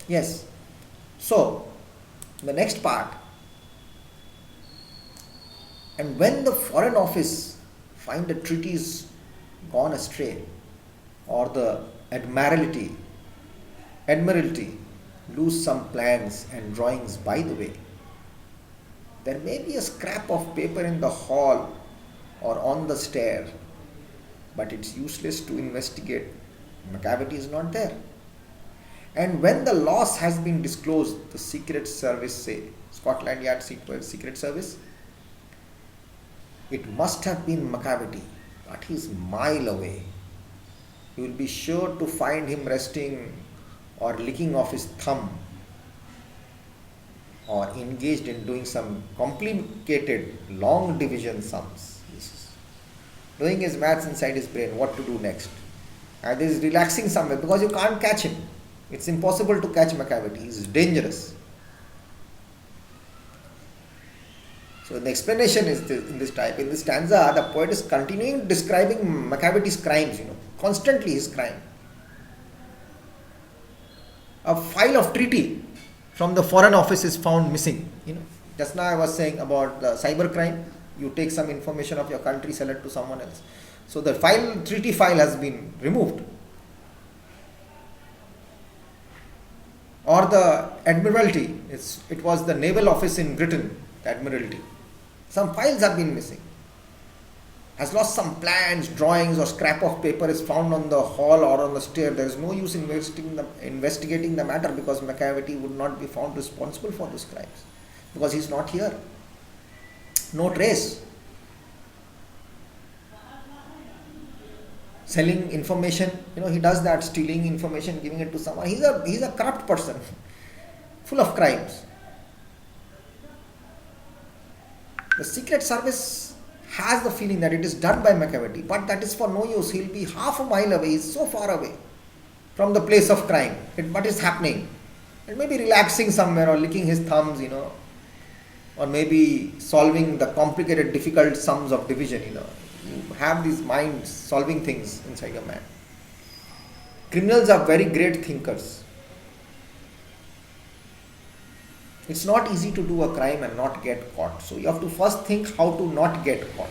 Yes. So, the next part, and when the Foreign Office find a treaty is gone astray, or the Admiralty, Admiralty lose some plans and drawings by the way, there may be a scrap of paper in the hall or on the stair, but it's useless to investigate. Macavity is not there. And when the loss has been disclosed, the Secret Service say, Scotland Yard Secret Service, it must have been Macavity, but he's mile away. You will be sure to find him resting or licking off his thumb or engaged in doing some complicated long division sums. He's doing his maths inside his brain, what to do next. And he's relaxing somewhere because you can't catch him. It's impossible to catch Macavity. He's dangerous. So the explanation is in this type. In this stanza, the poet is continuing describing Macavity's crimes, constantly his crime. A file of treaty from the Foreign Office is found missing. Just now I was saying about the cyber crime. You take some information of your country, sell it to someone else. So the treaty file has been removed. Or the Admiralty, it was the naval office in Britain, the Admiralty. Some files have been missing. Has lost some plans, drawings, or scrap of paper is found on the hall or on the stair. There is no use investigating the matter because Macavity would not be found responsible for those crimes because he is not here. No trace. Selling information, he does that, stealing information, giving it to someone. He's a corrupt person, full of crimes. The Secret Service has the feeling that it is done by Macavity, but that is for no use. He'll be half a mile away. He's so far away from the place of crime. What is happening? And maybe relaxing somewhere or licking his thumbs, or maybe solving the complicated, difficult sums of division, You have these minds solving things inside your man. Criminals are very great thinkers. It's not easy to do a crime and not get caught. So you have to first think how to not get caught.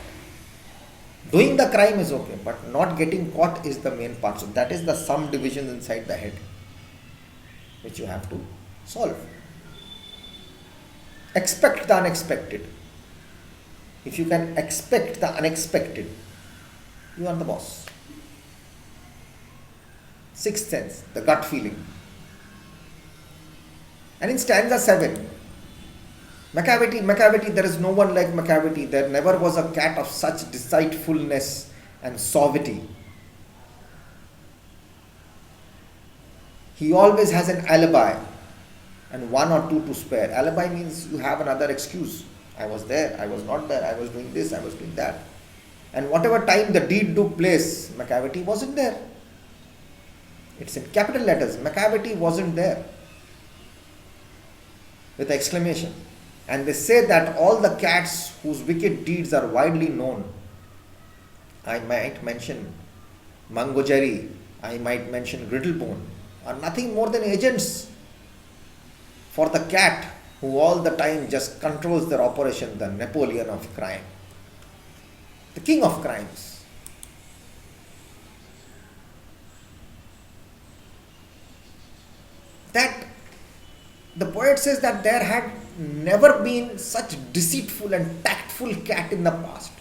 Doing the crime is okay, but not getting caught is the main part. So that is the sum division inside the head, which you have to solve. Expect the unexpected. If you can expect the unexpected, you are the boss. Sixth sense, the gut feeling. And in stanza 7, Macavity, there is no one like Macavity. There never was a cat of such deceitfulness and suavity. He always has an alibi and one or two to spare. Alibi means you have another excuse. I was there, I was not there, I was doing this, I was doing that. And whatever time the deed took place, Macavity wasn't there. It's in capital letters, Macavity wasn't there. With exclamation. And they say that all the cats whose wicked deeds are widely known, I might mention Mangojerry, I might mention Griddlebone, are nothing more than agents for the cat who all the time just controls their operation, the Napoleon of crime, the king of crimes. That the poet says that there had never been such deceitful and tactful cat in the past.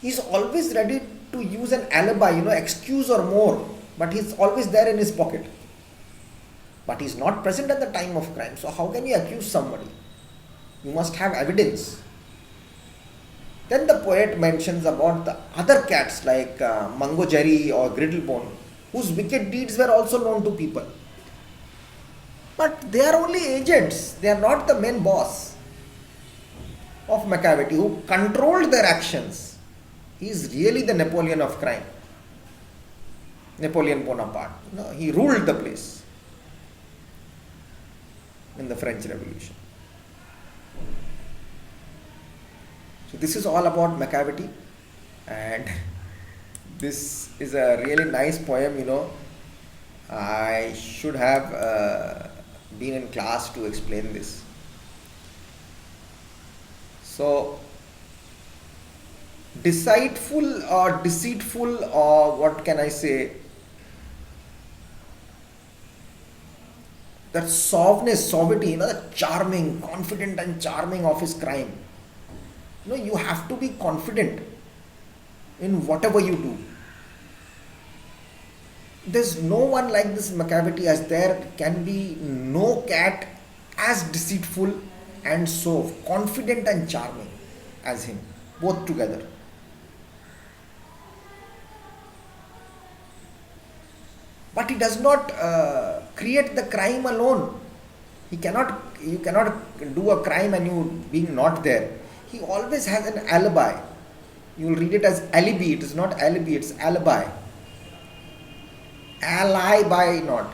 He's always ready to use an alibi, excuse or more, but he's always there in his pocket. But he's not present at the time of crime. So how can you accuse somebody? You must have evidence. Then the poet mentions about the other cats like Mangojerry or Griddlebone, whose wicked deeds were also known to people. But they are only agents. They are not the main boss of Macavity who controlled their actions. He is really the Napoleon of crime. Napoleon Bonaparte. He ruled the place in the French Revolution. So this is all about Macavity, and this is a really nice poem, I should have been in class to explain this. So, deceitful, or what can I say, that suavity, the charming, confident and charming of his crime. You have to be confident in whatever you do. There's no one like this Macavity, as there can be no cat as deceitful and so confident and charming as him, both together. But he does not create the crime alone. You cannot do a crime and you being not there. He always has an alibi. You will read it as alibi. It is not alibi, it's alibi. Alibi, not.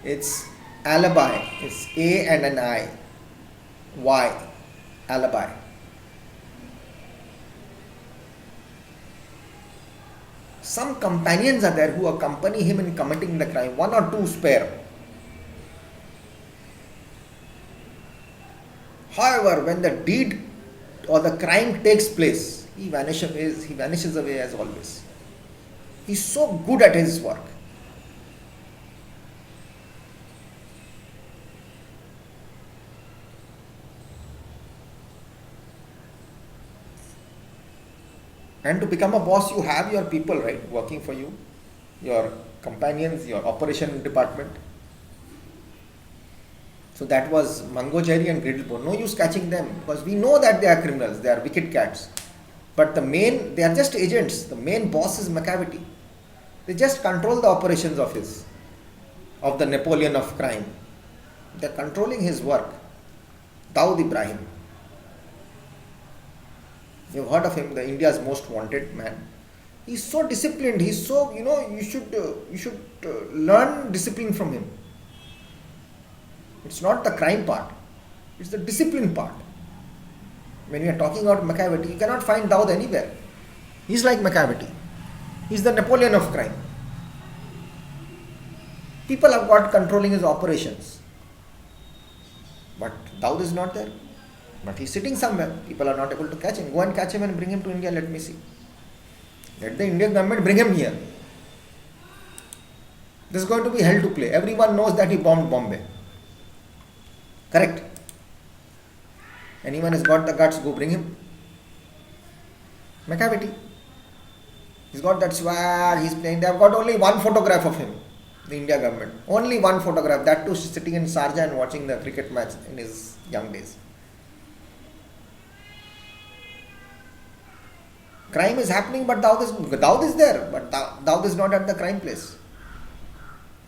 It's alibi. It's A and an I. Y. Alibi. Some companions are there who accompany him in committing the crime. One or two spare. However, when the deed or the crime takes place, he vanishes away as always. He's so good at his work. And to become a boss, you have your people, right, working for you, your companions, your operation department. So that was Mangocherry and Griddlebone. No use catching them because we know that they are criminals, they are wicked cats. But they are just agents. The main boss is Macavity. They just control the operations of the Napoleon of crime. They are controlling his work. Dawood Ibrahim. You've heard of him, the India's most wanted man. He's so disciplined. He's so, you should learn discipline from him. It's not the crime part. It's the discipline part. When we are talking about Macavity, you cannot find Dawood anywhere. He's like Macavity. He's the Napoleon of crime. People have got controlling his operations. But Dawood is not there. But he's sitting somewhere. People are not able to catch him. Go and catch him and bring him to India. Let me see. Let the Indian government bring him here. This is going to be hell to play. Everyone knows that he bombed Bombay. Correct? Anyone has got the guts, go bring him. Macavity. He's got that swag, he's playing. They have got only one photograph of him, the India government. Only one photograph. That too sitting in Sharjah and watching the cricket match in his young days. Crime is happening, but Dawood is there, but Dawood is not at the crime place.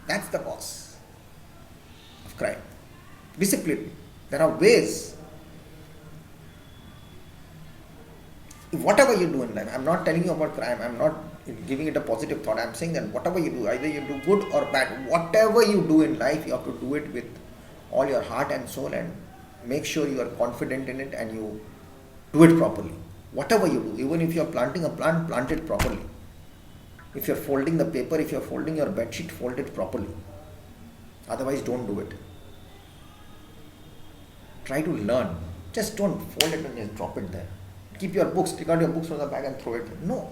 That's the cause of crime. Discipline. There are ways. Whatever you do in life, I'm not telling you about crime, I'm not giving it a positive thought. I'm saying that whatever you do, either you do good or bad, whatever you do in life, you have to do it with all your heart and soul and make sure you are confident in it and you do it properly. Whatever you do, even if you are planting a plant, plant it properly. If you are folding the paper, if you are folding your bed sheet, fold it properly. Otherwise, don't do it. Try to learn. Just don't fold it and just drop it there. Keep your books, take out your books from the bag and throw it. No.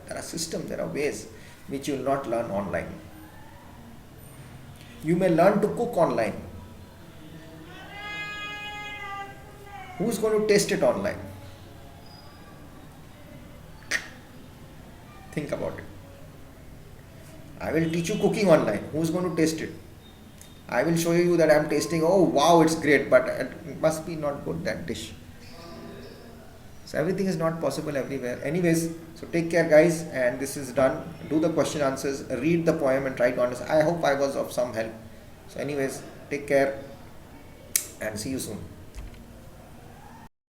There are systems, there are ways which you will not learn online. You may learn to cook online. Who's going to taste it online? Think about it. I will teach you cooking online. Who's going to taste it? I will show you that I am tasting, oh wow, it's great, but it must be not good, that dish. So everything is not possible everywhere. Anyways, so take care guys, and this is done. Do the question answers, read the poem and try to understand. I hope I was of some help. So anyways, take care and see you soon.